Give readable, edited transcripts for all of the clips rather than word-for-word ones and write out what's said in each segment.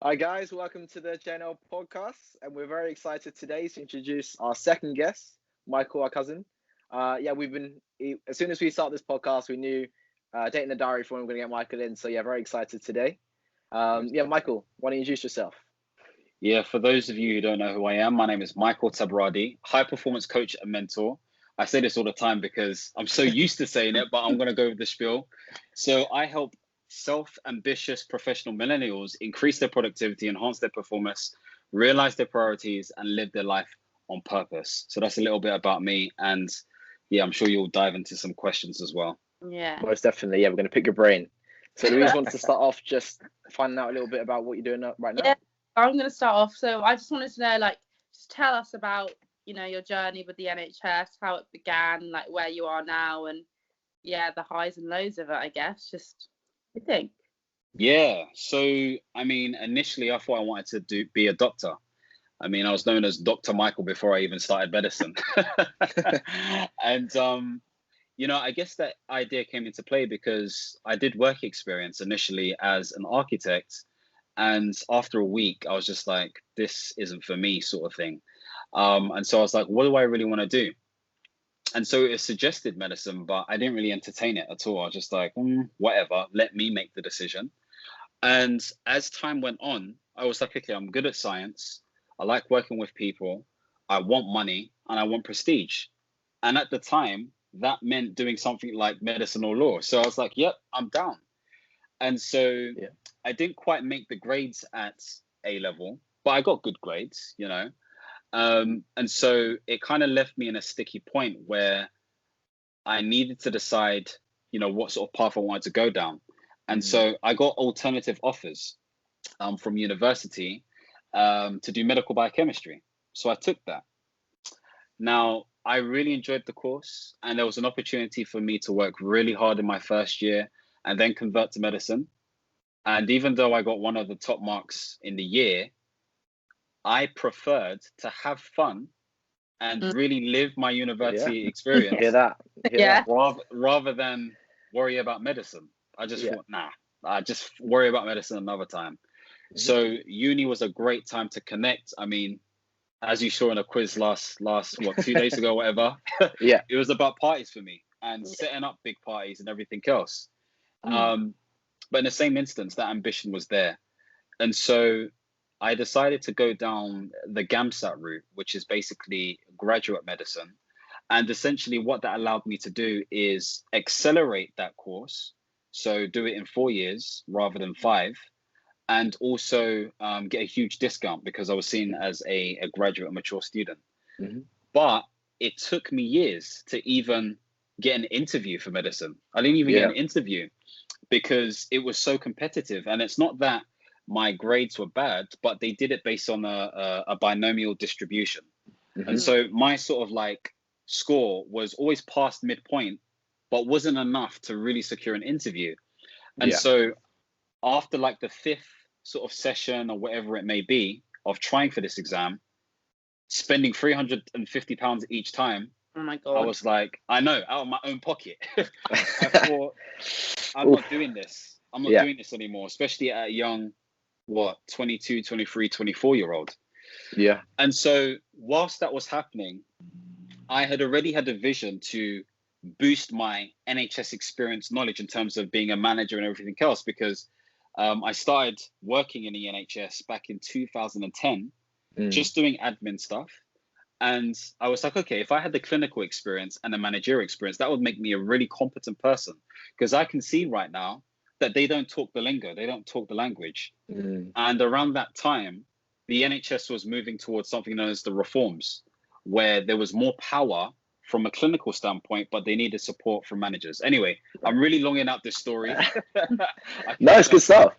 Hi guys, welcome to the Jn'L podcast, and we're very excited today to introduce our second guest, Michael, our cousin. As soon as we start this podcast, we knew dating the diary for when we're going to get Michael in. So yeah, very excited today. Michael, why don't you introduce yourself? Yeah, for those of you who don't know who I am, my name is Michael Tabirade, high performance coach and mentor. I say this all the time because I'm so used to saying it, but I'm going to go with the spiel. So I help self-ambitious professional millennials increase their productivity, enhance their performance, realize their priorities, and live their life on purpose. So that's a little bit about me. And yeah, I'm sure you'll dive into some questions as well. Yeah. Most definitely. Yeah, we're going to pick your brain. So Louise wants to start off just finding out a little bit about what you're doing right now. Yeah, I'm going to start off. So I just wanted to know, just tell us about, your journey with the NHS, how it began, where you are now, and the highs and lows of it, I guess. Just, I think. Yeah. So, initially I thought I wanted to be a doctor. I was known as Dr. Michael before I even started medicine. And, I guess that idea came into play because I did work experience initially as an architect. And after a week, I was just like, this isn't for me, sort of thing. And so I was like, what do I really want to do? And so it suggested medicine, but I didn't really entertain it at all. I was just like, whatever, let me make the decision. And as time went on, I was like, okay, I'm good at science. I like working with people. I want money and I want prestige. And at the time, that meant doing something like medicine or law. So I was like, yep, I'm down. And so I didn't quite make the grades at A level, but I got good grades, And so it kind of left me in a sticky point where I needed to decide, what sort of path I wanted to go down. And so I got alternative offers from university to do medical biochemistry. So I took that. Now, I really enjoyed the course, and there was an opportunity for me to work really hard in my first year and then convert to medicine. And even though I got one of the top marks in the year, I preferred to have fun and really live my university experience. Hear that? Rather than worry about medicine. I just thought, I just worry about medicine another time. So uni was a great time to connect. As you saw in a quiz last 2 days ago, whatever. It was about parties for me and setting up big parties and everything else. But in the same instance, that ambition was there. And so I decided to go down the GAMSAT route, which is basically graduate medicine. And essentially what that allowed me to do is accelerate that course. So do it in 4 years rather than 5. And also get a huge discount because I was seen as a graduate mature student. But it took me years to even get an interview for medicine. I didn't even get an interview because it was so competitive. And it's not that my grades were bad, but they did it based on a binomial distribution. And so my sort of score was always past midpoint, but wasn't enough to really secure an interview. And so after the 5th sort of session or whatever it may be of trying for this exam, spending £350 each time. Oh my God. I was like, I know, out of my own pocket. I thought, I'm not doing this. I'm not doing this anymore, especially at a young, 22, 23, 24-year-old. Yeah. And so whilst that was happening, I had already had a vision to boost my NHS experience knowledge in terms of being a manager and everything else, because I started working in the NHS back in 2010, just doing admin stuff. And I was like, okay, if I had the clinical experience and the managerial experience, that would make me a really competent person, because I can see right now that they don't talk the lingo, they don't talk the language. And around that time, the NHS was moving towards something known as the reforms, where there was more power from a clinical standpoint, but they needed support from managers. Anyway, I'm really longing out this story. No, it's good stuff.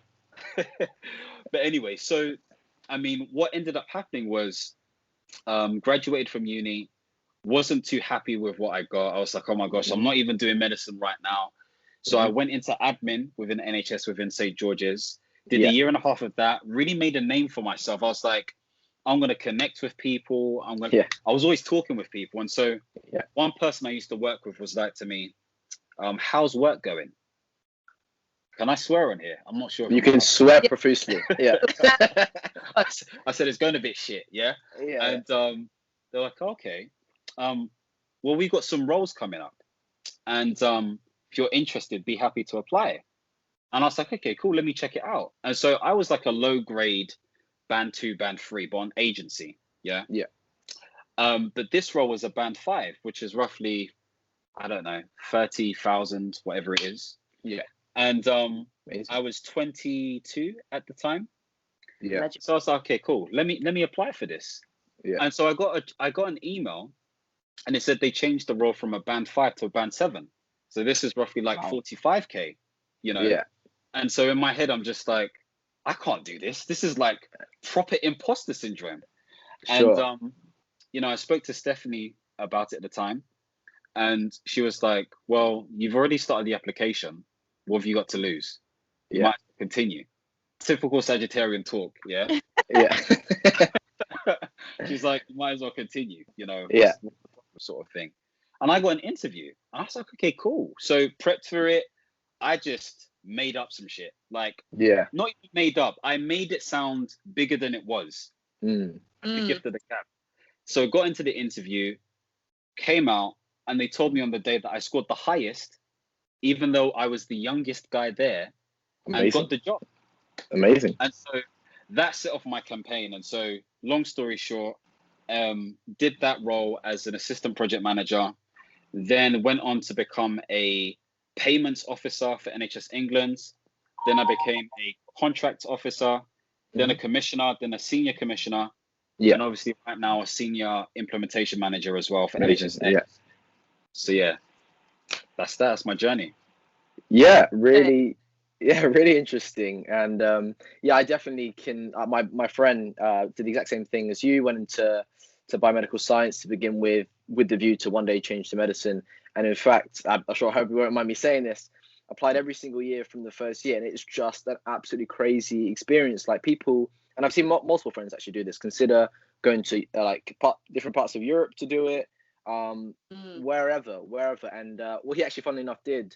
But anyway, so, what ended up happening was graduated from uni, wasn't too happy with what I got. I was like, oh my gosh, I'm not even doing medicine right now. So I went into admin within NHS, within St. George's, did a year and a half of that, really made a name for myself. I was like, I'm going to connect with people. I was always talking with people. And so one person I used to work with was like to me, how's work going? Can I swear on here? I'm not sure. You can swear profusely. Yeah. I said it's going a bit shit, yeah. Yeah. And they're like, okay, well, we got some roles coming up, and if you're interested, be happy to apply. And I was like, okay, cool, let me check it out. And so I was like a low grade band 2, band 3, but on agency, yeah. Yeah. But this role was a band 5, which is roughly, I don't know, 30,000, whatever it is. Yeah. And Amazing. I was 22 at the time. Yeah. So I was like, okay, cool. Let me apply for this. Yeah. And so I got an email, and it said they changed the role from a band 5 to a band 7. So this is roughly like 45K, you know. Yeah. And so in my head, I'm just like, I can't do this. This is like proper imposter syndrome. Sure. And you know, I spoke to Stephanie about it at the time, and she was like, well, you've already started the application. What have you got to lose? You might continue. Typical Sagittarian talk, yeah? Yeah. She's like, you might as well continue, you know, Yeah. sort of thing. And I got an interview, and I was like, okay, cool. So prepped for it. I just made up some shit. Like, Yeah. not even made up. I made it sound bigger than it was. The gift of the gab. So got into the interview, came out, and they told me on the day that I scored the highest, even though I was the youngest guy there. Amazing. And got the job. Amazing. And so that set off my campaign. And so, long story short, did that role as an assistant project manager, then went on to become a payments officer for NHS England. Then I became a contracts officer, then a commissioner, then a senior commissioner. Yeah. And obviously right now a senior implementation manager as well for NHSX. Yeah. So yeah, that's my journey. Yeah, really interesting. And yeah, I definitely can. My friend did the exact same thing as you. Went into biomedical science to begin with the view to one day change to medicine. And in fact, I'm sure I hope you won't mind me saying this. Applied every single year from the first year, and it's just an absolutely crazy experience. Like people, and I've seen multiple friends actually do this. Consider going to different parts of Europe to do it, wherever. And what he actually, funnily enough, did.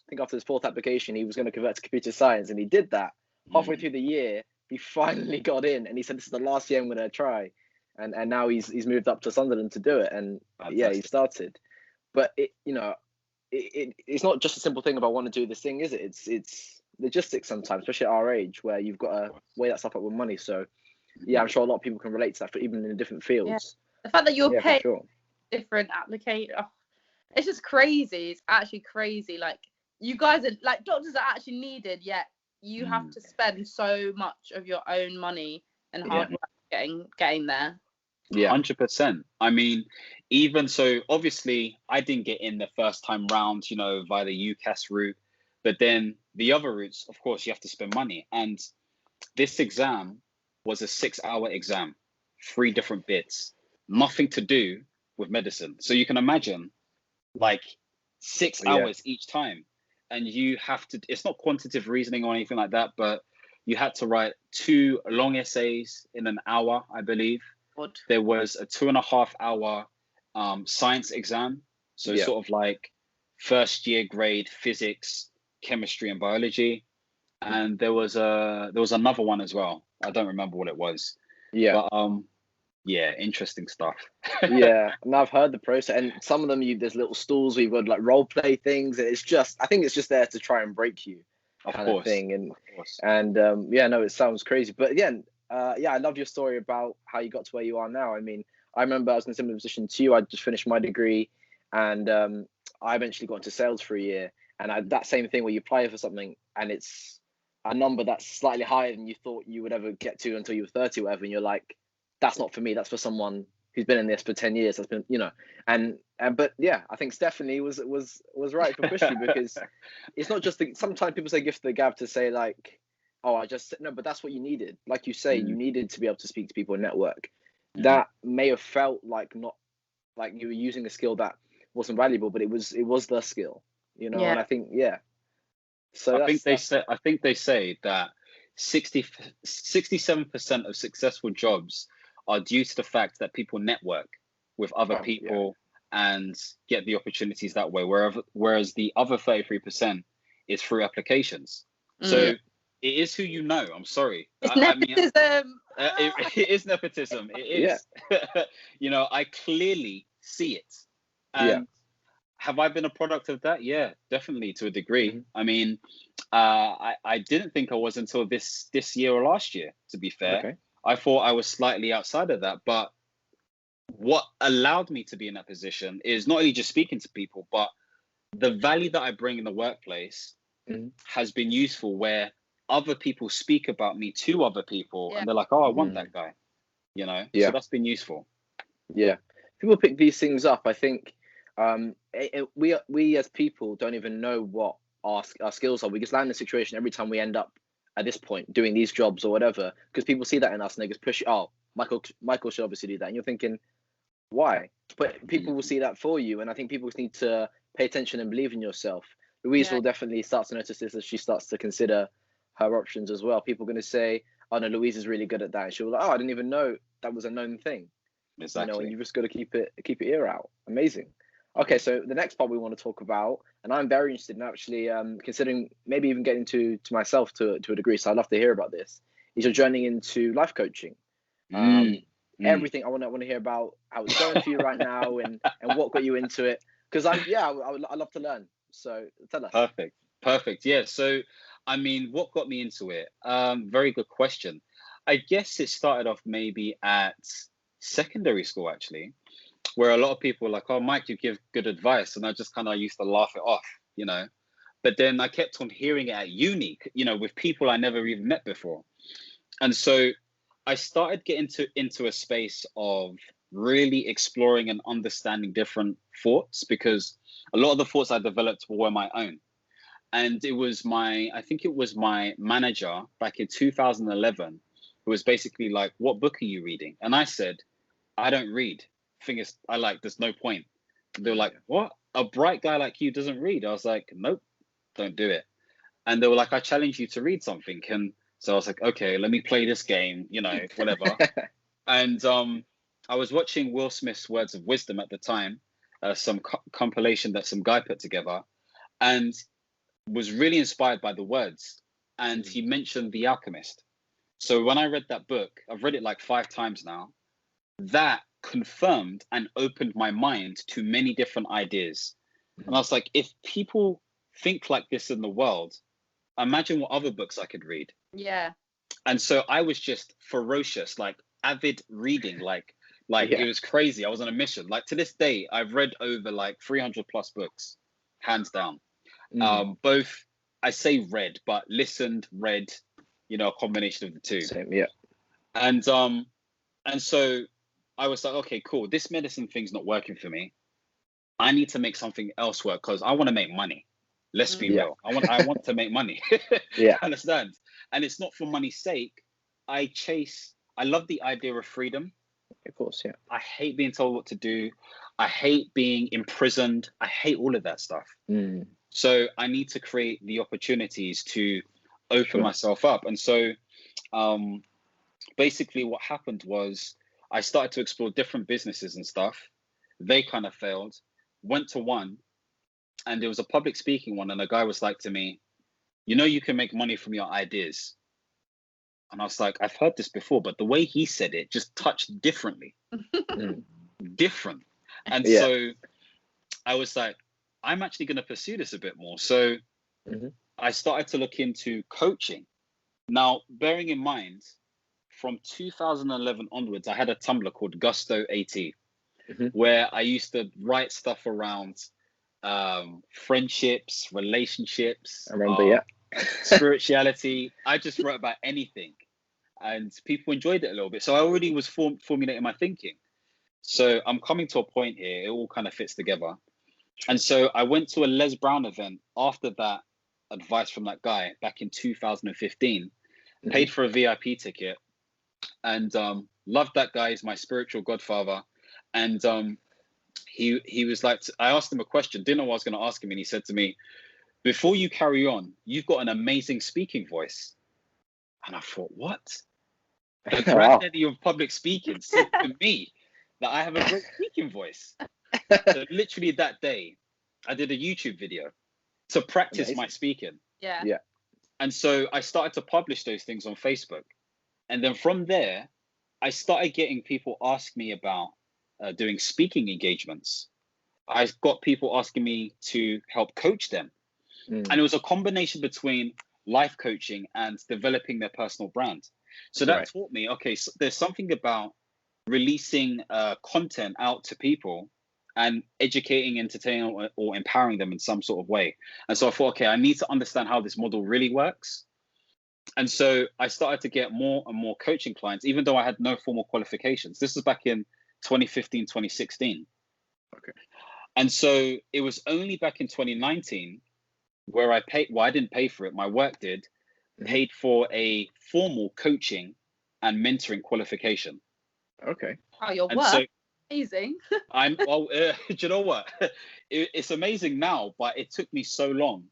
I think after his 4th application, he was going to convert to computer science, and he did that. Halfway through the year, he finally got in, and he said, "This is the last year I'm going to try." And now he's moved up to Sunderland to do it, and yeah, he started. But it's not just a simple thing about wanting to do this thing, is it? It's logistics sometimes, especially at our age, where you've got to weigh that stuff up with money. So yeah, I'm sure a lot of people can relate to that, even in different fields. Yeah. The fact that you're paid sure. different applicator, it's just crazy. It's actually crazy. Like, you guys are like doctors are actually needed, yet you have to spend so much of your own money and hard work getting there. Yeah, 100%. I mean, even so, obviously, I didn't get in the first time round, you know, via the UCAS route. But then the other routes, of course, you have to spend money. And this exam was a 6-hour exam, 3 different bits, nothing to do with medicine. So you can imagine, like, 6 hours each time. And you have to, it's not quantitative reasoning or anything like that, but you had to write 2 long essays in an hour, I believe. What? There was a 2.5-hour science exam. So sort of like first year grade physics, chemistry, and biology. And there was another one as well. I don't remember what it was. Yeah. But yeah, interesting stuff. Yeah, and I've heard the process, and some of them there's little stalls where you've got like role play things, and I think it's just there to try and break you, kind of thing. And yeah, no, it sounds crazy, but again, yeah, I love your story about how you got to where you are now. I mean, I remember I was in a similar position to you. I just finished my degree, and I eventually got into sales for a year, and that same thing where you apply for something and it's a number that's slightly higher than you thought you would ever get to until you were 30 or whatever, and you're like, that's not for me, that's for someone who's been in this for 10 years. That's been, you know, and but yeah, I think Stephanie was right for pushing you, because it's not just sometimes people say gift of the gab to say like, oh, no, but that's what you needed. Like you say, you needed to be able to speak to people and network. That may have felt like not like you were using a skill that wasn't valuable, but it was the skill, you know. And I think so I think they say that 67% of successful jobs are due to the fact that people network with other people and get the opportunities that way, whereas the other 33% is through applications. So it is who you know. I'm sorry. It's I mean, nepotism. it is nepotism. It is. You know, I clearly see it. And have I been a product of that? Yeah, definitely, to a degree. I mean, I didn't think I was until this year or last year, to be fair. Okay. I thought I was slightly outside of that. But what allowed me to be in that position is not only just speaking to people, but the value that I bring in the workplace has been useful, where other people speak about me to other people and they're like, oh, I want that guy, you know? So that's been useful. Yeah. People pick these things up. I think we as people don't even know what our skills are. We just land in a situation every time we end up at this point doing these jobs or whatever, because people see that in us and they just push, oh, Michael should obviously do that. And you're thinking, why? But people will see that for you. And I think people just need to pay attention and believe in yourself. Louise will definitely start to notice this as she starts to consider her options as well. People are going to say, oh no, Louise is really good at that. And she'll be like, oh, I didn't even know that was a known thing. Exactly. You know, and you've just got to keep your ear out. Amazing. Okay, so the next part we want to talk about, and I'm very interested in actually considering maybe even getting to myself to a degree, so I'd love to hear about this, is your journey into life coaching. Everything I want to hear about how it's going for you right now and what got you into it, because I'd love to learn. So tell us. Perfect. Yeah. So, I mean, what got me into it? Very good question. I guess it started off maybe at secondary school, actually, where a lot of people were like, oh, Mike, you give good advice. And I just kind of used to laugh it off, you know. But then I kept on hearing it at uni, you know, with people I never even met before. And so I started getting into a space of really exploring and understanding different thoughts, because a lot of the thoughts I developed were my own. And it was I think it was my manager back in 2011 who was basically like, what book are you reading? And I said, I don't read. Thing is, there's no point. They were like, what? A bright guy like you doesn't read? I was like, nope, don't do it. And they were like, I challenge you to read something. And so I was like, okay, let me play this game, you know, whatever. And I was watching Will Smith's Words of Wisdom at the time, some compilation that some guy put together, and was really inspired by the words. And he mentioned The Alchemist. So when I read that book, I've read it like 5 times now, that confirmed and opened my mind to many different ideas. And I was like, if people think like this in the world, imagine what other books I could read. Yeah. And so I was just ferocious, like avid reading, like it was crazy. I was on a mission. Like to this day, I've read over like 300 plus books, hands down. Both, I say read, but listened, read, you know, a combination of the two. Same, yeah. And so I was like, okay, cool. This medicine thing's not working for me. I need to make something else work because I want to make money. Let's be real. I want to make money. Understand? And it's not for money's sake. I love the idea of freedom. Of course, yeah. I hate being told what to do. I hate being imprisoned. I hate all of that stuff. So I need to create the opportunities to open myself up. And so basically what happened was I started to explore different businesses and stuff. They kind of failed. Went to one, and there was a public speaking one, and the guy was like to me, you know, you can make money from your ideas. And I was like, I've heard this before, but the way he said it just touched differently. Different. And so I was like, I'm actually going to pursue this a bit more. So I started to look into coaching. Now, bearing in mind, from 2011 onwards, I had a Tumblr called Gusto AT, where I used to write stuff around friendships, relationships, I remember, spirituality. I just wrote about anything, and people enjoyed it a little bit. So I already was formulating my thinking. So I'm coming to a point here. It all kind of fits together. And so I went to a Les Brown event after that advice from that guy back in 2015, paid for a VIP ticket, and loved that guy. He's my spiritual godfather. And he was like, I asked him a question, didn't know what I was going to ask him. And he said to me, before you carry on, you've got an amazing speaking voice. And I thought, what? The granddaddy of public speaking said to me that I have a great speaking voice. So literally that day, I did a YouTube video to practice my speaking. Yeah. And so I started to publish those things on Facebook. And then from there, I started getting people ask me about doing speaking engagements. I got people asking me to help coach them. And it was a combination between life coaching and developing their personal brand. So that taught me, okay, so there's something about releasing content out to people and educating, entertaining, or empowering them in some sort of way. And so I thought, okay, I need to understand how this model really works. And so I started to get more and more coaching clients, even though I had no formal qualifications. This was back in 2015, 2016. Okay. And so it was only back in 2019 where I paid, well, I didn't pay for it, my work did, paid for a formal coaching and mentoring qualification. Okay. Oh, your And work. so Amazing. do you know what? It's amazing now, but it took me so long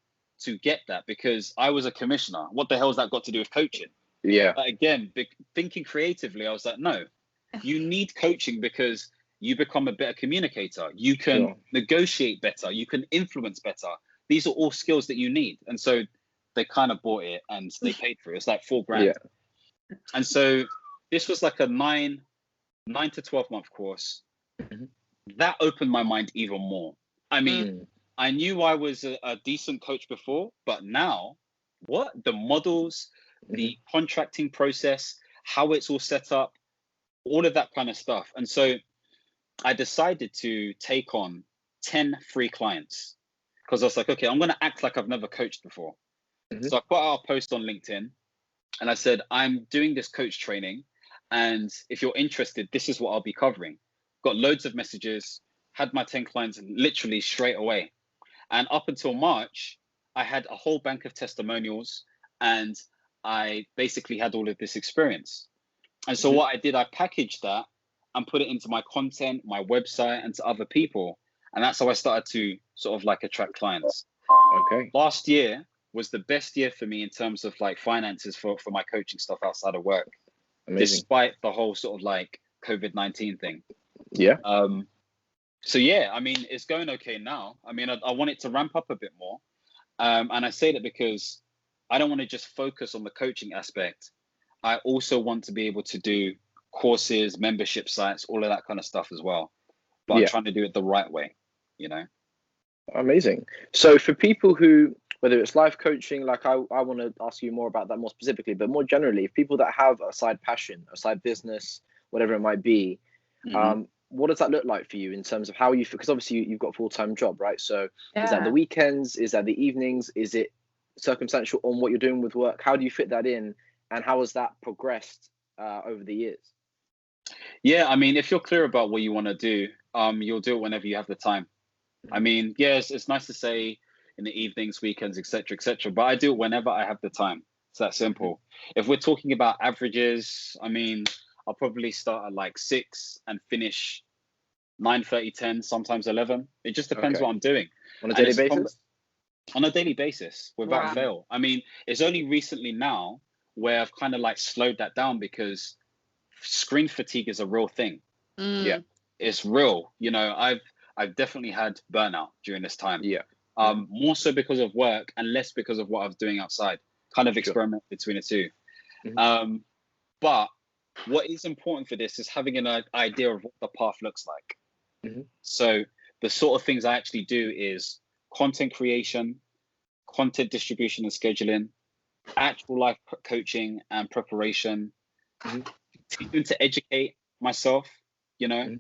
to get that because I was a commissioner. What the hell has that got to do with coaching? Yeah. But again, thinking creatively, I was like, no, you need coaching because you become a better communicator. You can negotiate better. You can influence better. These are all skills that you need. And so they kind of bought it and they paid for it. It's like $4,000. Yeah. And so this was like a 9 to 12 month course. That opened my mind even more. I mean, I knew I was a decent coach before, but now what? The models, the contracting process, how it's all set up, all of that kind of stuff. And so I decided to take on 10 free clients because I was like, okay, I'm going to act like I've never coached before. So I put out a post on LinkedIn and I said, I'm doing this coach training. And if you're interested, this is what I'll be covering. Got loads of messages, had my 10 clients literally straight away. And up until March, I had a whole bank of testimonials and I basically had all of this experience. And so what I did, I packaged that and put it into my content, my website, and to other people. And that's how I started to sort of like attract clients. Okay. Last year was the best year for me in terms of like finances for my coaching stuff outside of work. Amazing. Despite the whole sort of like COVID-19 thing. Yeah. So yeah, I mean, it's going okay now. I mean, I want it to ramp up a bit more. And I say that because I don't want to just focus on the coaching aspect. I also want to be able to do courses, membership sites, all of that kind of stuff as well. But I'm trying to do it the right way, you know? Amazing. So for people who, whether it's life coaching, like I want to ask you more about that more specifically, but more generally, if people that have a side passion, a side business, whatever it might be, what does that look like for you in terms of how you, because obviously you've got a full-time job, right? So is that the weekends? Is that the evenings? Is it circumstantial on what you're doing with work? How do you fit that in? And how has that progressed over the years? Yeah, I mean, if you're clear about what you want to do, you'll do it whenever you have the time. I mean, yes, it's nice to say in the evenings, weekends, etc., but I do it whenever I have the time. It's that simple. If we're talking about averages, I mean, I'll probably start at like 6 and finish 9:30, 10, sometimes 11. It just depends what I'm doing. On a daily basis? On a daily basis, without fail. I mean, it's only recently now where I've kind of like slowed that down because screen fatigue is a real thing. Yeah. It's real. You know, I've definitely had burnout during this time. Yeah. More so because of work and less because of what I was doing outside. Kind of experiment between the two. But what is important for this is having an idea of what the path looks like. So the sort of things I actually do is content creation, content distribution and scheduling, actual life coaching and preparation, continuing to educate myself, you know.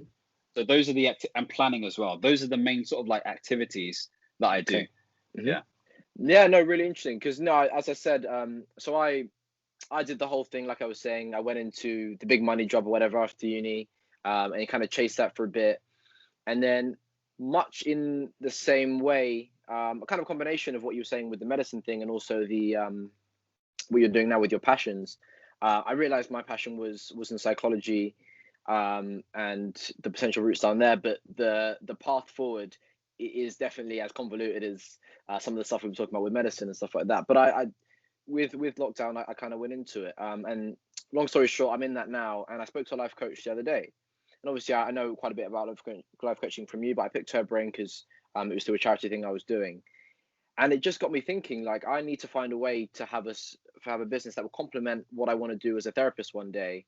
So those are the and planning as well. Those are the main sort of like activities that I do. Yeah, no, really interesting. Because no, as I said, so I did the whole thing, like I was saying. I went into the big money job or whatever after uni, and kind of chased that for a bit, and then much in the same way, a kind of combination of what you were saying with the medicine thing and also the what you're doing now with your passions. I realized my passion was in psychology, and the potential routes down there, but the path forward is definitely as convoluted as some of the stuff we were talking about with medicine and stuff like that. But I with lockdown, I kind of went into it. And long story short, I'm in that now. And I spoke to a life coach the other day. And obviously, I know quite a bit about life coaching from you, but I picked her brain because it was through a charity thing I was doing. And it just got me thinking, like, I need to find a way to have a business that will complement what I want to do as a therapist one day,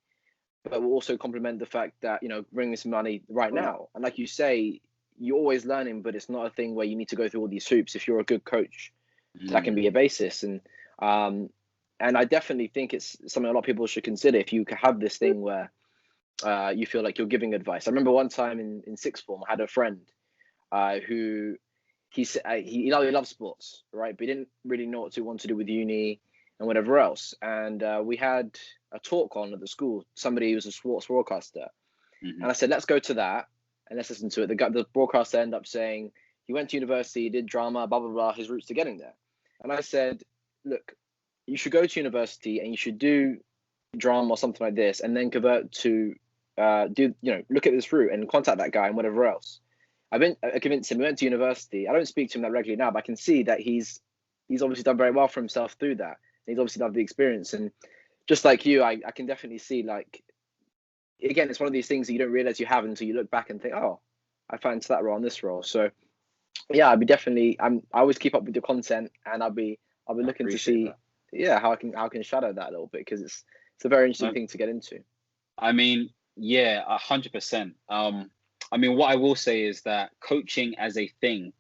but will also complement the fact that, bring us money right now. And like you say, you're always learning, but it's not a thing where you need to go through all these hoops. If you're a good coach, that can be a basis. And I definitely think it's something a lot of people should consider. If you have this thing where you feel like you're giving advice. I remember one time in sixth form, I had a friend who he said he loves sports, right? But he didn't really know what to want to do with uni and whatever else. And we had a talk on at the school. Somebody who was a sports broadcaster, and I said, let's go to that and let's listen to it. The broadcaster ended up saying he went to university, did drama, blah blah blah, his routes to getting there. And I said, look, you should go to university and you should do drama or something like this, and then convert to look at this route and contact that guy and whatever else. I convinced him. We went to university. I don't speak to him that regularly now, but I can see that he's obviously done very well for himself through that. He's obviously loved the experience, and just like you, I can definitely see, like, again, it's one of these things that you don't realize you have until you look back and think, oh, I fell into that role and this role. So yeah, I always keep up with the content, and I'll be looking to see how I can shadow that a little bit, because it's a very interesting thing to get into. I mean, yeah, 100%. I mean, what I will say is that coaching as a thing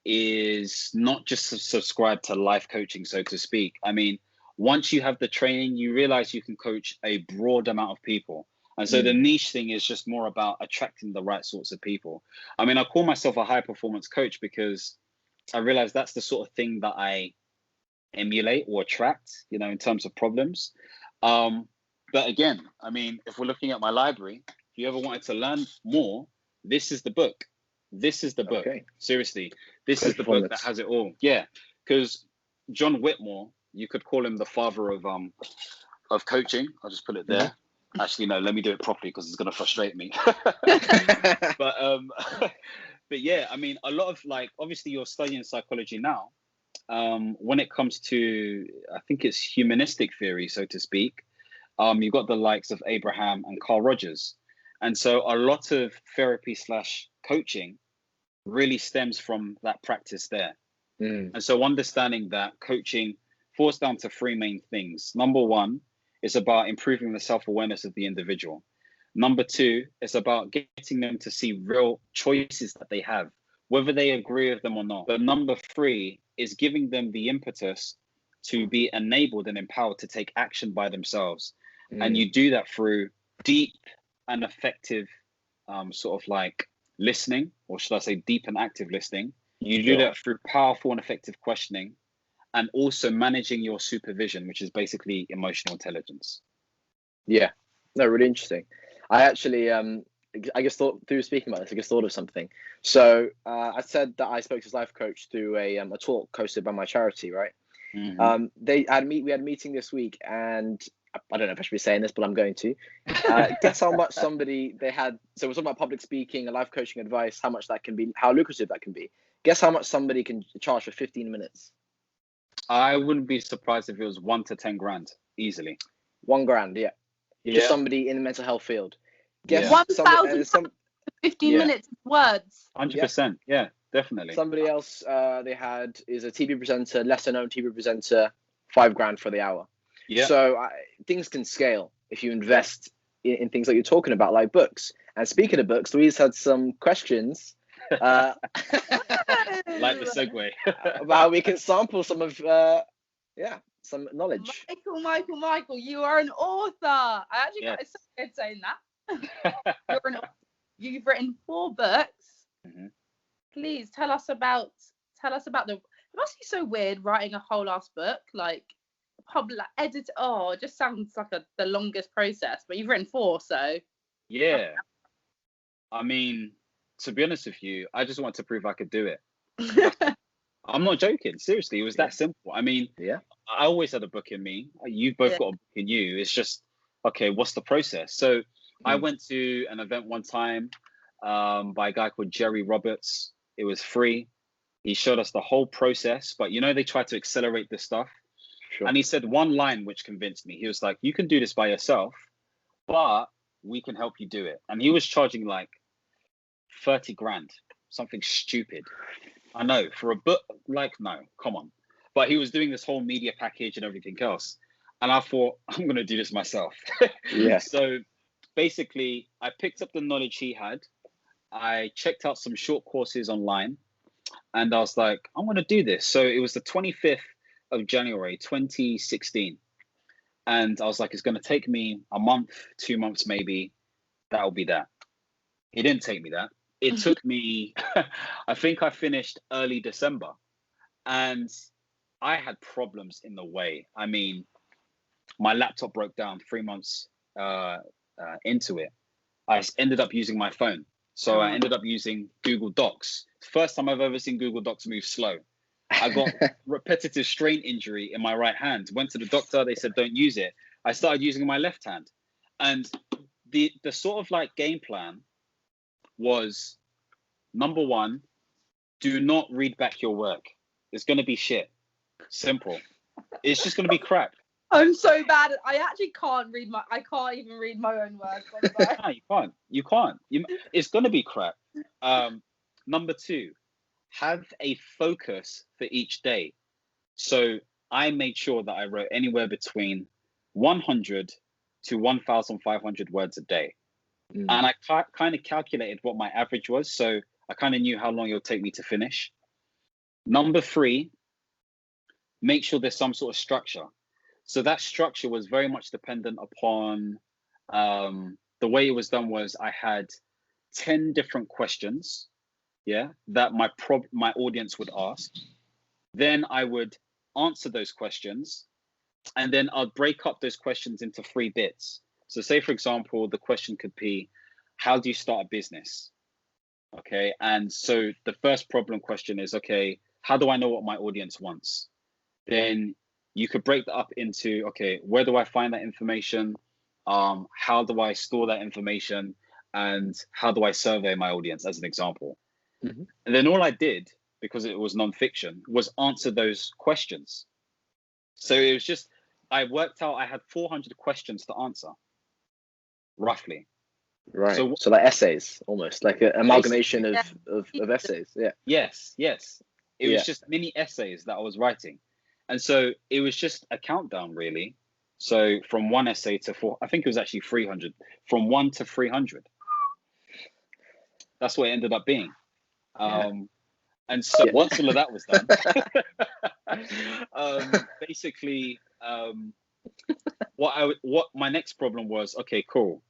is not just subscribe to life coaching, so to speak. I mean, once you have the training, you realize you can coach a broad amount of people. And so the niche thing is just more about attracting the right sorts of people. I mean, I call myself a high performance coach because I realize that's the sort of thing that I emulate or attract, in terms of problems. But again, I mean, if we're looking at my library, if you ever wanted to learn more, this is the book. This is the book. Okay. Seriously, this is the book that has it all. Yeah, because John Whitmore, you could call him the father of coaching. I'll just put it there. Actually, no, let me do it properly because it's going to frustrate me. But yeah, I mean, a lot of, like, obviously you're studying psychology now. When it comes to, I think it's humanistic theory, so to speak, you've got the likes of Abraham and Carl Rogers. And so a lot of therapy / coaching really stems from that practice there. And so understanding that coaching falls down to three main things. Number one, it's about improving the self-awareness of the individual. Number two, it's about getting them to see real choices that they have, whether they agree with them or not. But number three is giving them the impetus to be enabled and empowered to take action by themselves. And you do that through deep and effective sort of like listening, or should I say deep and active listening. You do that through powerful and effective questioning, and also managing your supervision, which is basically emotional intelligence. Yeah, no, really interesting. I actually, I just thought, through speaking about this, I just thought of something. So I said that I spoke to his life coach through a talk hosted by my charity, right? We had a meeting this week, and I don't know if I should be saying this, but I'm going to. Guess how much somebody they had. So we're talking about public speaking and life coaching advice, how much that can be, how lucrative that can be. Guess how much somebody can charge for 15 minutes? I wouldn't be surprised if it was 1 to 10 grand, easily. 1 grand, yeah. Just somebody in the mental health field. Guess 1,000 15 minutes words. 100%, yeah, definitely. Somebody else they had is a TV presenter, lesser known TV presenter, 5 grand for the hour. Yeah. So things can scale if you invest in things like you're talking about, like books. And speaking of books, Louise had some questions. Like the segue. About how we can sample some of some knowledge. Michael, you are an author. I actually got so good saying that. You've written 4 books. Please tell us about the. It must be so weird writing a whole last book, like edit. Oh, it just sounds like the longest process. But you've written 4, so. Yeah. I mean, to be honest with you, I just wanted to prove I could do it. I'm not joking. Seriously, it was that simple. I mean, I always had a book in me. You've both got a book in you. It's just, okay, what's the process? So I went to an event one time by a guy called Jerry Roberts. It was free. He showed us the whole process, but they try to accelerate this stuff. Sure. And he said one line which convinced me. He was like, you can do this by yourself, but we can help you do it. And he was charging like 30 grand, something stupid. I know, for a book, like, no, come on. But he was doing this whole media package and everything else. And I thought, I'm going to do this myself. Yeah. So basically, I picked up the knowledge he had. I checked out some short courses online. And I was like, I'm going to do this. So it was the 25th of January, 2016. And I was like, it's going to take me a month, 2 months, maybe. That'll be that. It didn't take me that. It took me, I think I finished early December. And I had problems in the way. I mean, my laptop broke down 3 months into it. I ended up using my phone. So I ended up using Google Docs. First time I've ever seen Google Docs move slow. I got repetitive strain injury in my right hand. Went to the doctor. They said, don't use it. I started using my left hand. And the sort of like game plan was, number one, do not read back your work. It's going to be shit. Simple. It's just going to be crap. I'm so bad. I actually can't read I can't even read my own words. No, you can't. It's going to be crap. Number two, have a focus for each day. So I made sure that I wrote anywhere between 100 to 1,500 words a day. And I kind of calculated what my average was. So I kind of knew how long it would take me to finish. Number three, make sure there's some sort of structure. So that structure was very much dependent upon the way it was done was I had 10 different questions, that my audience would ask. Then I would answer those questions, and then I'd break up those questions into 3 bits. So say, for example, the question could be, how do you start a business? Okay, and so the first problem question is, okay, how do I know what my audience wants? Then you could break that up into, okay, where do I find that information? How do I store that information? And how do I survey my audience, as an example? Mm-hmm. And then all I did, because it was nonfiction, was answer those questions. So it was just, I worked out I had 400 questions to answer, roughly. Right. So like essays, almost like an amalgamation of essays. Yeah. Yes. It was just mini essays that I was writing. And so it was just a countdown, really. So from 1 essay to 4, I think it was actually 300, from 1 to 300. That's what it ended up being. And so once all of that was done, basically, what my next problem was, okay, cool.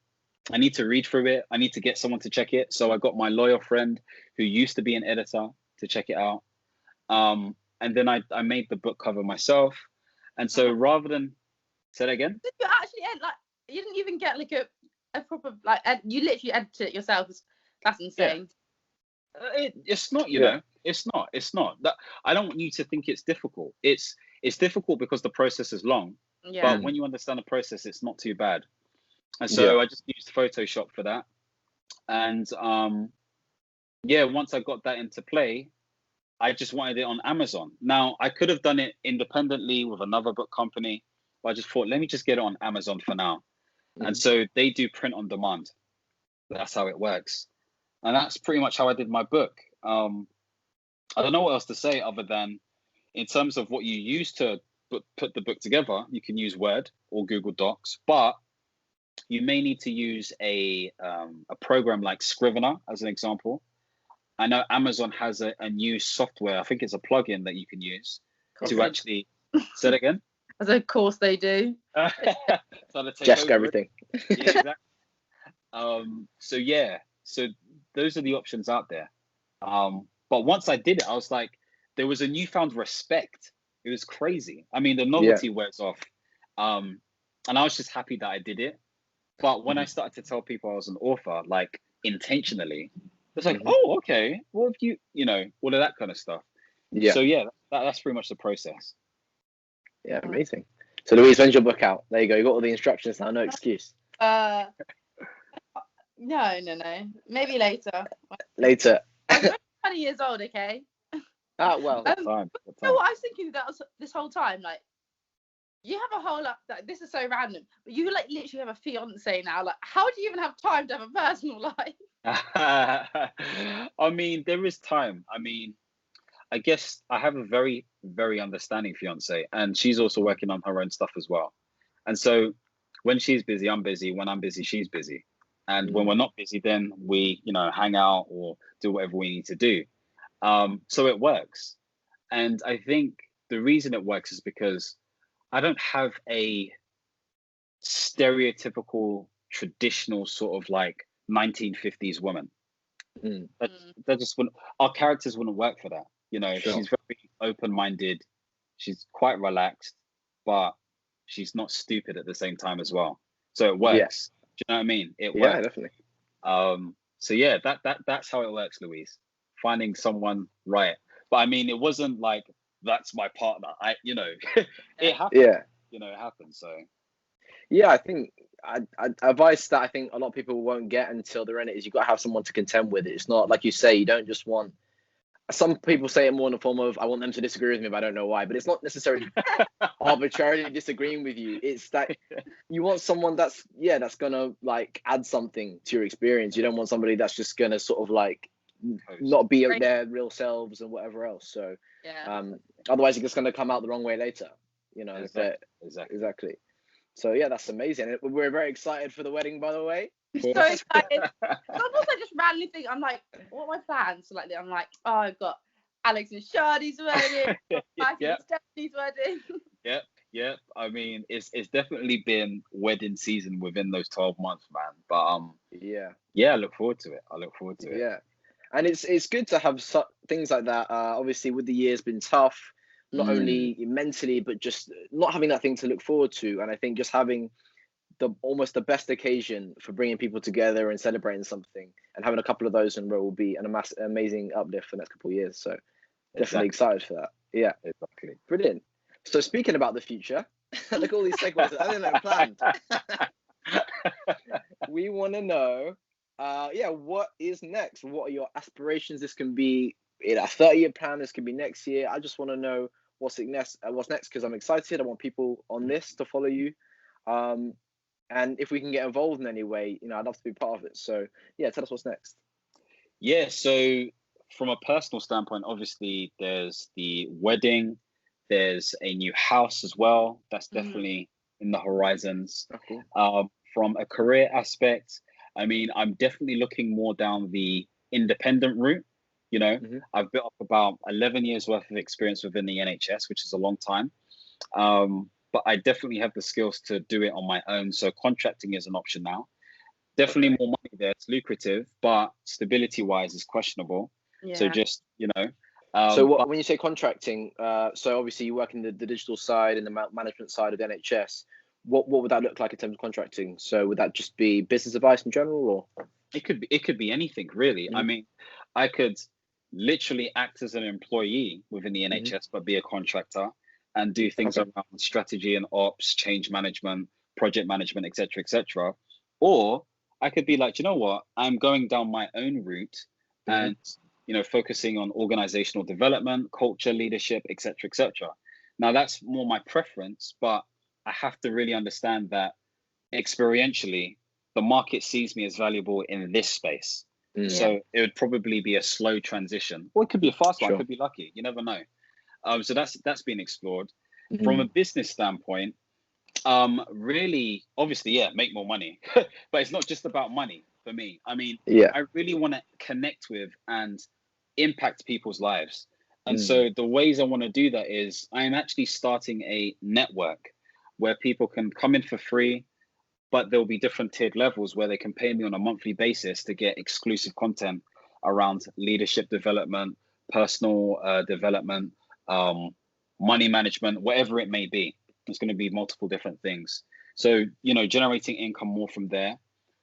I need to read through it. I need to get someone to check it. So I got my lawyer friend who used to be an editor to check it out. And then I made the book cover myself. And so rather than, say that again? Did you actually you didn't even get like a proper, you literally edited it yourself. That's insane. Yeah. It's not, you know, it's not. That, I don't want you to think it's difficult. It's difficult because the process is long. Yeah. But when you understand the process, it's not too bad. And so I just used Photoshop for that. And once I got that into play, I just wanted it on Amazon. Now, I could have done it independently with another book company, but I just thought, let me just get it on Amazon for now. Mm-hmm. And so they do print on demand. That's how it works. And that's pretty much how I did my book. I don't know what else to say other than in terms of what you use to put the book together, you can use Word or Google Docs, but you may need to use a program like Scrivener as an example. I know Amazon has a new software. I think it's a plugin that you can use to actually say it again. As of course they do. Just everything. Yeah, exactly. So those are the options out there. But once I did it, I was like, there was a newfound respect. It was crazy. I mean, the novelty wears off. And I was just happy that I did it. But when I started to tell people I was an author, like intentionally, it's like, oh, okay. Well, if all of that kind of stuff. Yeah. So that's pretty much the process. Yeah, amazing. So Louise, when's your book out? There you go. You got all the instructions now. No excuse. No. Maybe later. Later. I'm 20 years old, okay? Ah, well. That's fine. You know what I was thinking this whole time? Like, you have a whole lot. This is so random, but you literally have a fiance now. Like, how do you even have time to have a personal life? I mean, there is time. I mean, I guess I have a very, very understanding fiance, and she's also working on her own stuff as well. And so when she's busy, I'm busy. When I'm busy, she's busy. And when we're not busy, then we, hang out or do whatever we need to do. So it works. And I think the reason it works is because I don't have a stereotypical, traditional sort of like 1950s woman. That just wouldn't, our characters wouldn't work for that. Sure. She's very open-minded. She's quite relaxed, but she's not stupid at the same time as well. So it works. Do you know what I mean? It works. Yeah, definitely. So yeah, that's how it works, Louise. Finding someone right. But I mean, it wasn't like that's my partner. It happened. Yeah. It happened. So yeah, I think advice that I think a lot of people won't get until they're in it is you've got to have someone to contend with. It's not like you say, you don't just want. Some people say it more in the form of I want them to disagree with me, but I don't know why. But it's not necessarily arbitrarily disagreeing with you. It's that you want someone that's gonna like add something to your experience. You don't want somebody that's just gonna sort of like not be their real selves and whatever else. So otherwise, it's just gonna come out the wrong way later. Exactly. So yeah, that's amazing. We're very excited for the wedding, by the way. So excited. Sometimes I just randomly think, I'm like, what are my plans? So like, I'm like, oh, I've got Alex and Shadi's wedding, Mike and Stephanie's wedding. Yep. I mean, it's definitely been wedding season within those 12 months, man. But I look forward to it. Yeah, and it's good to have things like that. Obviously, with the year's been tough, not only mentally, but just not having that thing to look forward to. And I think just having almost the best occasion for bringing people together and celebrating something, and having a couple of those in a row will be an amazing uplift for the next couple of years. So definitely excited for that. Yeah, exactly. Brilliant. So speaking about the future, look at all these segues. I didn't know planned. We want to know, what is next? What are your aspirations? This can be a 30-year plan. This could be next year. I just want to know what's next because I'm excited. I want people on this to follow you. And if we can get involved in any way, I'd love to be part of it. So yeah, tell us what's next. Yeah, so from a personal standpoint, obviously there's the wedding, there's a new house as well. That's definitely in the horizons. Oh, cool. From a career aspect, I mean, I'm definitely looking more down the independent route. I've built up about 11 years worth of experience within the NHS, which is a long time. But I definitely have the skills to do it on my own. So contracting is an option now. Definitely more money there. It's lucrative, but stability-wise is questionable. Yeah. So just, when you say contracting, so obviously you work in the digital side and the management side of the NHS. What would that look like in terms of contracting? So would that just be business advice in general, or? It could be anything, really. I mean, I could literally act as an employee within the NHS, but be a contractor and do things around strategy and ops, change management, project management, etc. Or I could be like, you know what, I'm going down my own route and, focusing on organizational development, culture, leadership, etc. Now that's more my preference, but I have to really understand that experientially, the market sees me as valuable in this space. So it would probably be a slow transition, or it could be a fast one. I could be lucky. You never know. So that's been explored. From a business standpoint, really, obviously, make more money, but it's not just about money for me. I mean, I really want to connect with and impact people's lives. And so the ways I want to do that is I am actually starting a network where people can come in for free, but there'll be different tiered levels where they can pay me on a monthly basis to get exclusive content around leadership development, personal development, money management, whatever it may be. There's going to be multiple different things. So, generating income more from there.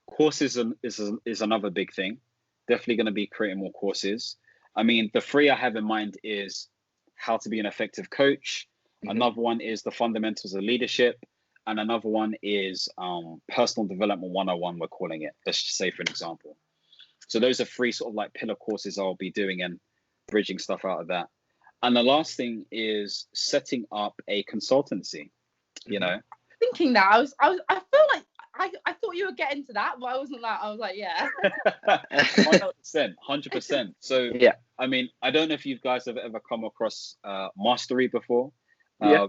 Courses is another big thing. Definitely going to be creating more courses. I mean, the three I have in mind is how to be an effective coach. Another one is the fundamentals of leadership. And another one is personal development 101, we're calling it. Let's just say, for an example. So those are three sort of like pillar courses I'll be doing and bridging stuff out of that. And the last thing is setting up a consultancy, Thinking that I feel like I thought you were getting to that, but I wasn't like, I was like, yeah. 100%. So Yeah. I mean, I don't know if you guys have ever come across Mastery before. Yeah.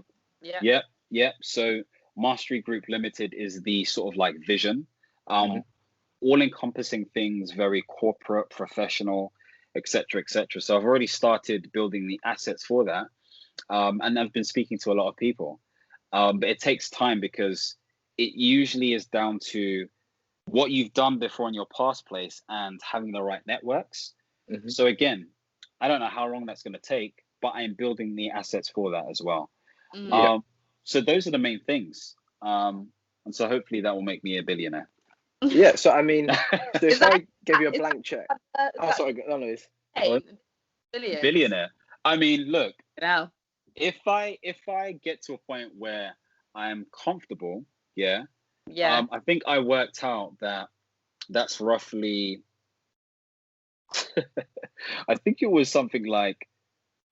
Yeah. So Mastery Group Limited is the sort of like vision, Mhm. all encompassing things, very corporate, professional, etc., etc. So I've already started building the assets for that, and I've been speaking to a lot of people. But it takes time because it usually is down to what you've done before in your past place and having the right networks. Mhm. So again, I don't know how long that's going to take, but I'm building the assets for that as well. Yeah. So those are the main things. And so hopefully that will make me a billionaire. Yeah. So I mean, so Is if that- I gave you a is blank check. Oh, that sorry. No, no, it's aim? Billions. Billionaire. I mean, look, Now. if I get to a point where I'm comfortable, yeah, Yeah. I think I worked out that that's roughly I think it was something like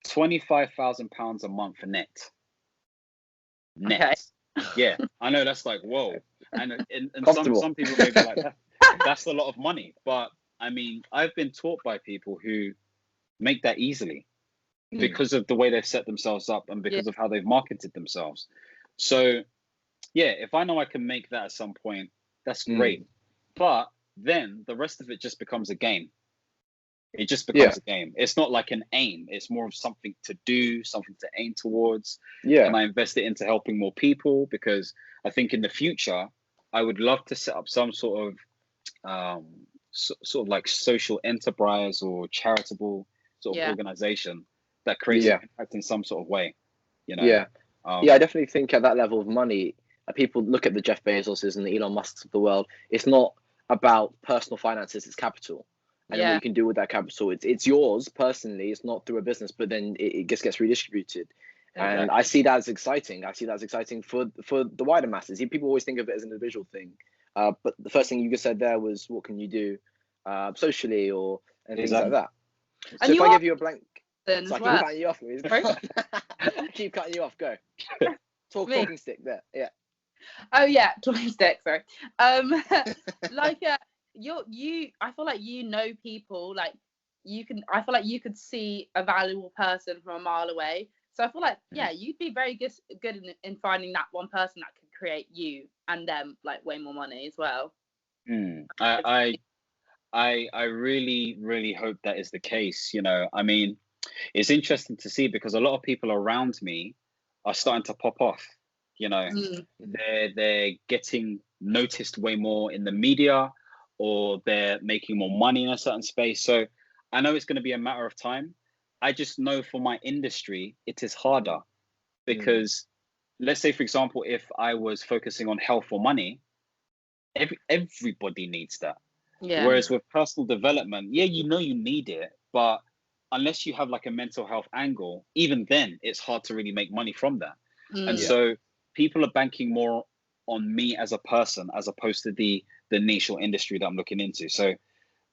£25,000 a month net. Okay. Yeah, I know that's like whoa, and Comfortable. some people may be like that's a lot of money, but I mean I've been taught by people who make that easily because of the way they've set themselves up and because of how they've marketed themselves. So yeah, if I know I can make that at some point, that's great. But then the rest of it just becomes a game. It just becomes a game. It's not like an aim. It's more of something to do, something to aim towards. Yeah. And I invest it into helping more people because I think in the future, I would love to set up some sort of sort of like social enterprise or charitable sort of organization that creates an impact in some sort of way. You know? Yeah. I definitely think at that level of money, people look at the Jeff Bezoses and the Elon Musks of the world. It's not about personal finances; it's capital, and then what you can do with that capital. It's yours personally. It's not through a business, but then it just gets redistributed. And I see that as exciting. I see that as exciting for the wider masses. People always think of it as an individual thing, but the first thing you just said there was, what can you do socially and things like that. And so if I give you a blank, then so I as keep well. cutting you off. I keep cutting you off. Go. Talking stick there. Yeah. Oh yeah, talking stick. Sorry. Like I feel like you know people. Like I feel like you could see a valuable person from a mile away. So I feel like you'd be very good in finding that one person that could create you and them like way more money as well. I really, really hope that is the case. You know, I mean, it's interesting to see because a lot of people around me are starting to pop off. You know, they're getting noticed way more in the media, or they're making more money in a certain space. So I know it's going to be a matter of time. I just know for my industry, it is harder because let's say, for example, if I was focusing on health or money, everybody needs that. Yeah. Whereas with personal development, you know you need it, but unless you have like a mental health angle, even then it's hard to really make money from that. And so people are banking more on me as a person as opposed to the niche or industry that I'm looking into. So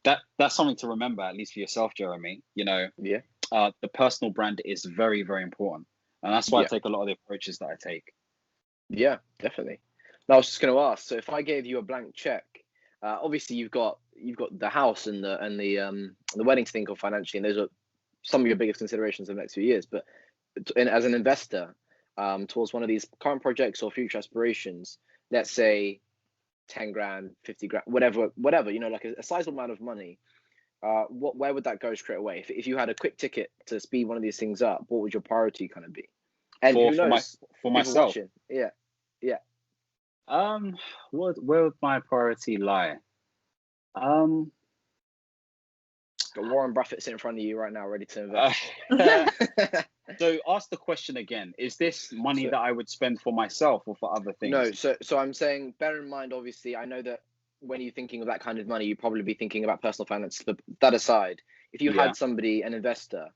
that's something to remember, at least for yourself, Jeremy. You know, the personal brand is very, very important. And that's why I take a lot of the approaches that I take. Yeah, definitely. Now, I was just going to ask, so if I gave you a blank check, obviously you've got the house and the wedding to think of financially, and those are some of your biggest considerations in the next few years. But as an investor, towards one of these current projects or future aspirations, let's say 10 grand, 50 grand, whatever, you know, like a sizable amount of money, where would that go straight away? If you had a quick ticket to speed one of these things up, what would your priority kind of be? And who knows, for myself. Watching. Where would my priority lie? Got Warren Buffett sitting in front of you right now, ready to invest. So ask the question again. Is this money that I would spend for myself or for other things? No, so I'm saying, bear in mind, obviously, I know that when you're thinking of that kind of money, you'd probably be thinking about personal finance. But that aside, if you had somebody, an investor,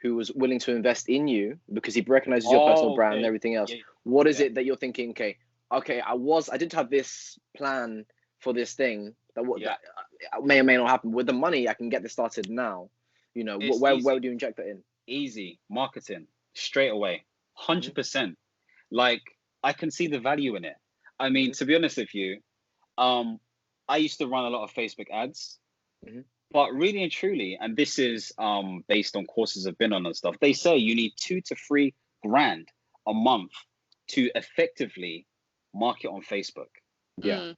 who was willing to invest in you because he recognizes your personal brand and everything else, what is it that you're thinking, okay, I did have this plan for this thing that may or may not happen. With the money, I can get this started now. You know, where would you inject that in? Easy marketing, straight away, 100%. Like, I can see the value in it. I mean, to be honest with you, I used to run a lot of Facebook ads, Mhm. but really and truly, and this is based on courses I've been on and stuff, they say you need 2 to 3 grand a month to effectively market on Facebook. Yeah.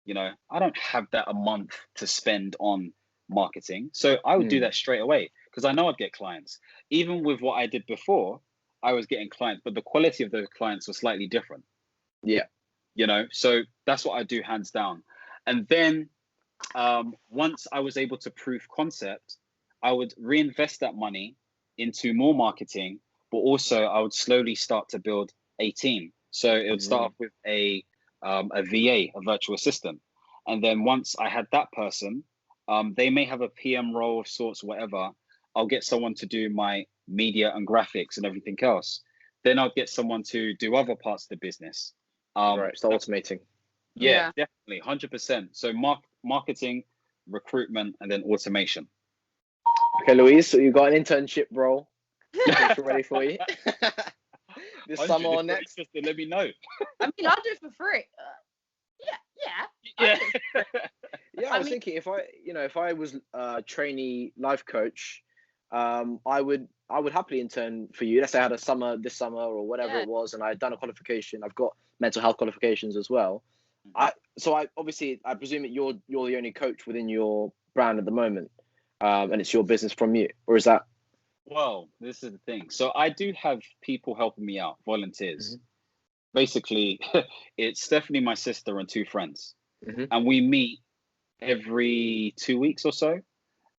You know, I don't have that a month to spend on marketing. So I would do that straight away because I know I'd get clients. Even with what I did before, I was getting clients, but the quality of those clients was slightly different. Yeah. You know, so that's what I do hands down. And then once I was able to prove concept, I would reinvest that money into more marketing, but also I would slowly start to build a team. So it would start off with a VA, a virtual assistant, and then once I had that person, they may have a PM role of sorts, whatever. I'll get someone to do my media and graphics and everything else. Then I'll get someone to do other parts of the business. Right. Start automating. Yeah, definitely, 100%. So marketing, recruitment, and then automation. Okay, Louise, so you got an internship role ready for you this 100, summer or if you're next. interested, let me know. I mean, I'll do it for free. Yeah. Yeah, I was thinking if I was a trainee life coach, I would happily intern for you. Let's say I had this summer or whatever it was, and I had done a qualification. I've got mental health qualifications as well. I presume that you're the only coach within your brand at the moment, and it's your business from you, or is that? Well, this is the thing. So I do have people helping me out, volunteers. Basically, it's Stephanie, my sister, and 2 friends, and we meet every 2 weeks or so,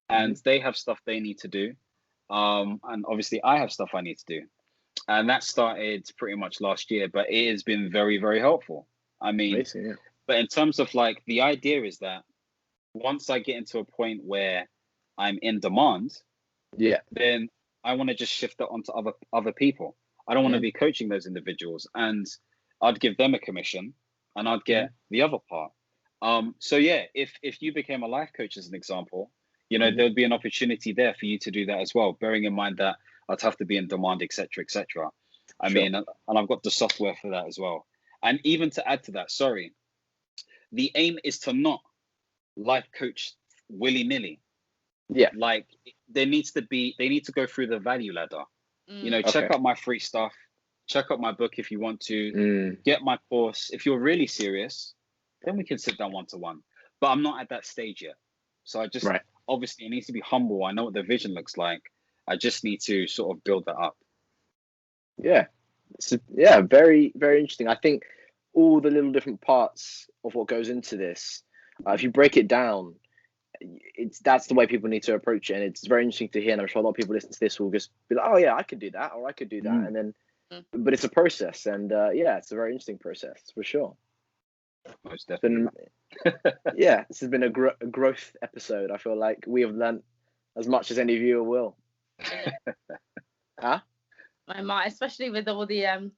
and they have stuff they need to do, and obviously I have stuff I need to do, and that started pretty much last year, but it has been very, very helpful. I mean, Amazing, yeah. But in terms of like the idea is that once I get into a point where I'm in demand, then I want to just shift it onto other people. I don't want to be coaching those individuals, and I'd give them a commission, and I'd get the other part. So yeah, if you became a life coach as an example, you know, there'd be an opportunity there for you to do that as well, bearing in mind that I'd have to be in demand, etc., etc. I mean, and I've got the software for that as well. And even to add to that, sorry, the aim is to not life coach willy-nilly. Yeah. Like they need to go through the value ladder. You know, check out my free stuff, check out my book if you want to, get my course. If you're really serious, then we can sit down one-to-one. But I'm not at that stage yet. So I just obviously it needs to be humble. I know what the vision looks like. I just need to sort of build that up. Yeah. Yeah, very, very interesting. I think all the little different parts of what goes into this, if you break it down, that's the way people need to approach it, and it's very interesting to hear. And I'm sure a lot of people listening to this will just be like, "Oh yeah, I could do that," or "I could do that," and then, but it's a process, and it's a very interesting process for sure. Most definitely. This has been a growth episode. I feel like we have learned as much as any viewer will. Huh? I might, especially with all the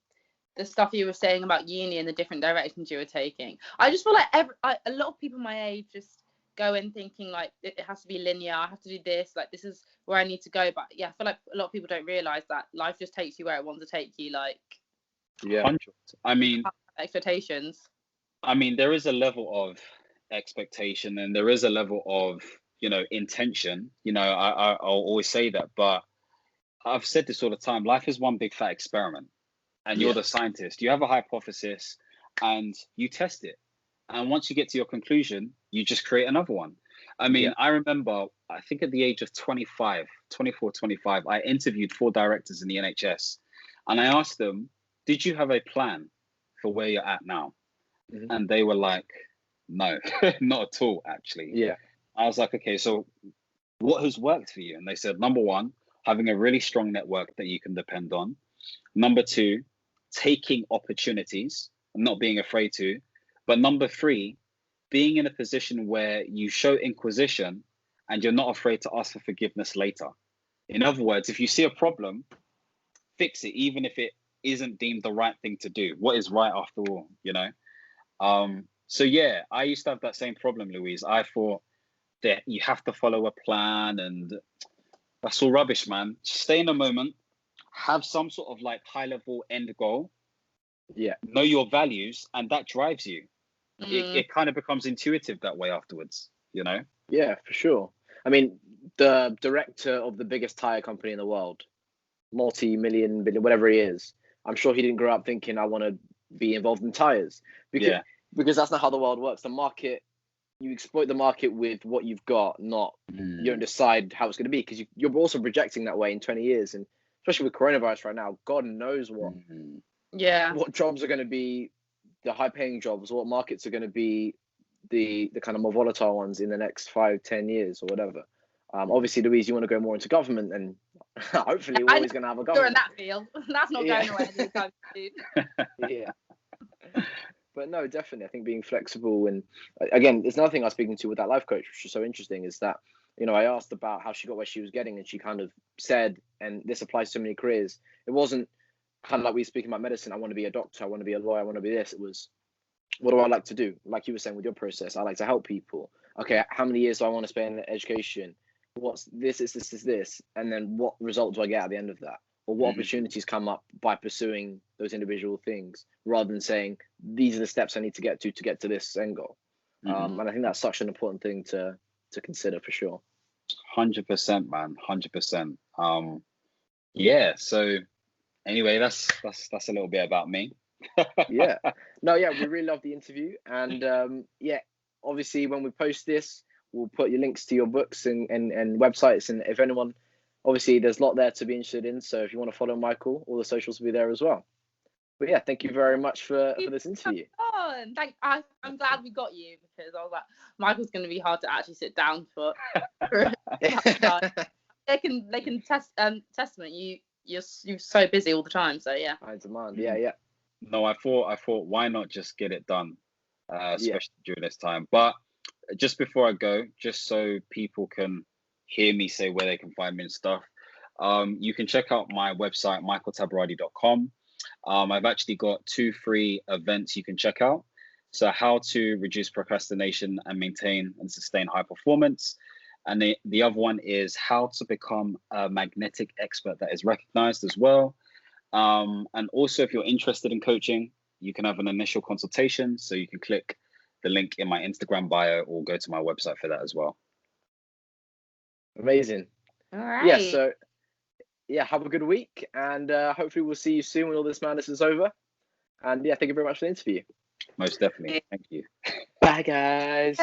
stuff you were saying about uni and the different directions you were taking. I just feel like a lot of people my age just go in thinking like it has to be linear. I have to do this. Like this is where I need to go. But yeah, I feel like a lot of people don't realize that life just takes you where it wants to take you. Like 100. I mean, expectations. I mean, there is a level of expectation and there is a level of, you know, intention. You know, I'll always say that, but I've said this all the time. Life is one big fat experiment, and you're the scientist. You have a hypothesis and you test it. And once you get to your conclusion, you just create another one. I mean, I remember, I think at the age of 24, 25, I interviewed 4 directors in the NHS. And I asked them, did you have a plan for where you're at now? And they were like, no, not at all, actually. Yeah. I was like, okay, so what has worked for you? And they said, number 1, having a really strong network that you can depend on. Number 2, taking opportunities and not being afraid to. But number 3, being in a position where you show inquisition and you're not afraid to ask for forgiveness later. In other words, if you see a problem, fix it, even if it isn't deemed the right thing to do. What is right after all, you know? So yeah, I used to have that same problem, Louise. I thought that you have to follow a plan, and that's all rubbish, man. Just stay in a moment, have some sort of like high level end goal. Yeah. Know your values, and that drives you. it kind of becomes intuitive that way afterwards, you know? Yeah, for sure. I mean, the director of the biggest tire company in the world, multi-million, billion, whatever he is, I'm sure he didn't grow up thinking I want to be involved in tires, because that's not how the world works. The market, you exploit the market with what you've got, not you don't decide how it's going to be, because you're also projecting that way in 20 years, and especially with coronavirus right now, God knows what jobs are going to be the high-paying jobs, what markets are going to be the kind of more volatile ones in the next 5-10 years or whatever. Obviously, Louise, you want to go more into government, and hopefully we're always going to have a government. You're in that field. That's not going away anytime soon. Yeah. But no, definitely, I think being flexible, and again, there's another thing I was speaking to with that life coach, which is so interesting, is that, you know, I asked about how she got where she was getting, and she kind of said, and this applies to so many careers, it wasn't kind of like we were speaking about medicine, I want to be a doctor, I want to be a lawyer, I want to be this. It was, what do I like to do? Like you were saying with your process, I like to help people. Okay, how many years do I want to spend in education? What's this, and then what result do I get at the end of that? Or what opportunities come up by pursuing those individual things, rather than saying, these are the steps I need to get to this end goal. And I think that's such an important thing to consider, for sure. 100%, man, 100%. Yeah, so anyway, that's a little bit about me. Yeah, we really love the interview, and obviously when we post this, we'll put your links to your books and websites, and if anyone, obviously there's a lot there to be interested in, so if you want to follow Michael, all the socials will be there as well. But yeah, thank you very much for this interview. I'm glad we got you, because I was like, Michael's going to be hard to actually sit down for. They can testament you're so busy all the time, so yeah. High demand, yeah. No, I thought, why not just get it done, especially during this time. But just before I go, just so people can hear me say where they can find me and stuff, you can check out my website, michaeltabirade.com. I've actually got 2 free events you can check out. So how to reduce procrastination and maintain and sustain high performance. And the other one is how to become a magnetic expert that is recognized as well. And also, if you're interested in coaching, you can have an initial consultation. So you can click the link in my Instagram bio or go to my website for that as well. Amazing. All right. Yeah, so have a good week, and hopefully we'll see you soon when all this madness is over. And yeah, thank you very much for the interview. Most definitely. Thank you. Bye, guys.